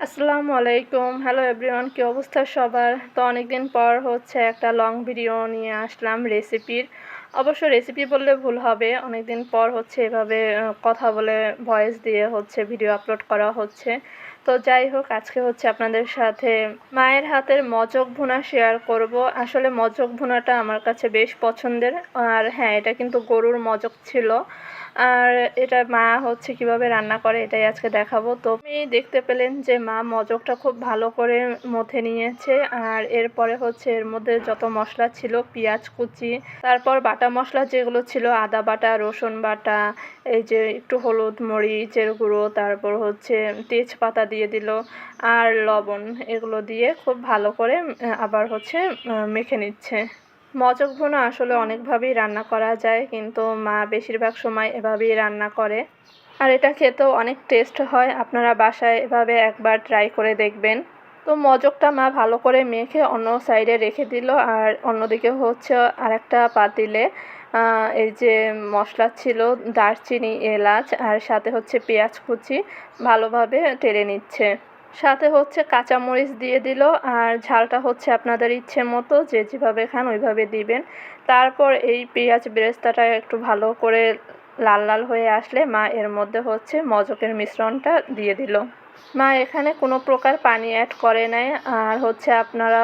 আসসালামু আলাইকুম। Hello everyone, কি অবস্থা সবার? তো অনেকদিন পর একটা লং ভিডিও নিয়ে আসলাম রেসিপির। অবশ্য রেসিপি বললে ভুল হবে। অনেকদিন পর এভাবে কথা বলে ভয়েস দিয়ে ভিডিও আপলোড করা হচ্ছে। তো যাই হোক, আজকে আপনাদের সাথে মায়ের হাতের মজক ভুনা শেয়ার করব। আসলে মজক ভুনাটা আমার কাছে বেশ পছন্দের। আর হ্যাঁ, এটা কিন্তু গরুর মজক ছিল। আর এটা মা কিভাবে রান্না করে এটাই আজকে দেখাবো। তো আপনি দেখতে পেলেন যে মা মজকটা খুব ভালো করে মথে নিয়েছে। আর এরপরে এর মধ্যে যত মশলা ছিল, পেঁয়াজ কুচি, তারপর বাটা মশলা যেগুলো ছিল, আদা বাটা, রসুন বাটা, এই যে একটু হলুদ মরিচের গুঁড়ো, তারপর তেজপাতা দিয়ে দিল, আর লবণ, এগুলো দিয়ে খুব ভালো করে আবার মেখে নিচ্ছে। মজক ভুনা আসলে অনেকভাবেই রান্না করা যায়, কিন্তু মা বেশিরভাগ সময় এভাবেই রান্না করে। আর এটা খেতেও অনেক টেস্ট হয়। আপনারা বাসায় এভাবে একবার ট্রাই করে দেখবেন। তো মজকটা মা ভালো করে মেখে অন্য সাইডে রেখে দিল। আর অন্যদিকে আরেকটা পাতিলে এই যে মশলা ছিল, দারচিনি, এলাচ, আর সাথে পেঁয়াজ কুচি ভালোভাবে টেলে নিচ্ছে। সাথে কাঁচামরিচ দিয়ে দিল। আর ঝালটা আপনাদের ইচ্ছে মতো, যে যেভাবে খান ওইভাবে দিবেন। তারপর এই পেঁয়াজ বেরেস্তাটা একটু ভালো করে লাল লাল হয়ে আসলে মা এর মধ্যে মজকের মিশ্রণটা দিয়ে দিল। মা এখানে কোনো প্রকার পানি অ্যাড করে নাই। আর আপনারা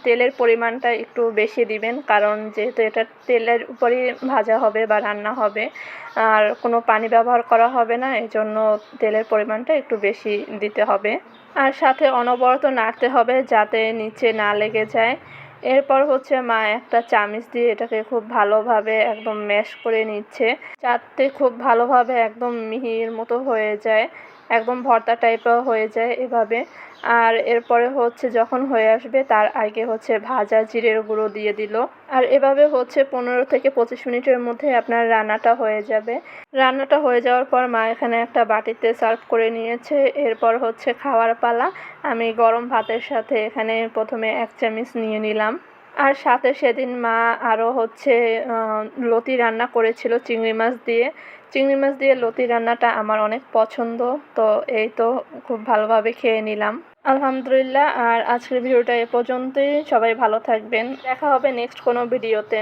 তেলের পরিমাণটা একটু বেশি দিবেন, কারণ যেহেতু এটা তেলের উপরই ভাজা হবে বা রান্না হবে, আর কোনো পানি ব্যবহার করা হবে না, এজন্য তেলের পরিমাণটা একটু বেশি দিতে হবে। আর সাথে অনবরত নাড়তে হবে যাতে নিচে না লেগে যায়। এরপর মা একটা চামচ দিয়ে এটাকে খুব ভালোভাবে একদম ম্যাশ করে নিচ্ছে, যাতে খুব ভালোভাবে একদম মিহির মতো হয়ে যায়, একদম ভর্তা টাইপের হয়ে যায় এভাবে। আর এরপরে যখন হয়ে আসবে, তার আগে ভাজা জিরের গুঁড়ো দিয়ে দিল। আর এভাবে 15 থেকে 25 মিনিটের মধ্যে আপনার রান্নাটা হয়ে যাবে। রান্নাটা হয়ে যাওয়ার পর মা এখানে একটা বাটিতে সার্ভ করে নিয়েছে। এরপর খাওয়ার পালা। আমি গরম ভাতের সাথে এখানে প্রথমে 1 চামচ নিয়ে নিলাম। আর সাথে সেদিন মা আরও লতি রান্না করেছিল চিংড়ি মাছ দিয়ে। চিংড়ি মাছ দিয়ে লতি রান্নাটা আমার অনেক পছন্দ। তো এই তো খুব ভালোভাবে খেয়ে নিলাম, আলহামদুলিল্লাহ। আর আজকের ভিডিওটা এ পর্যন্তই। সবাই ভালো থাকবেন। দেখা হবে নেক্সট কোনো ভিডিওতে।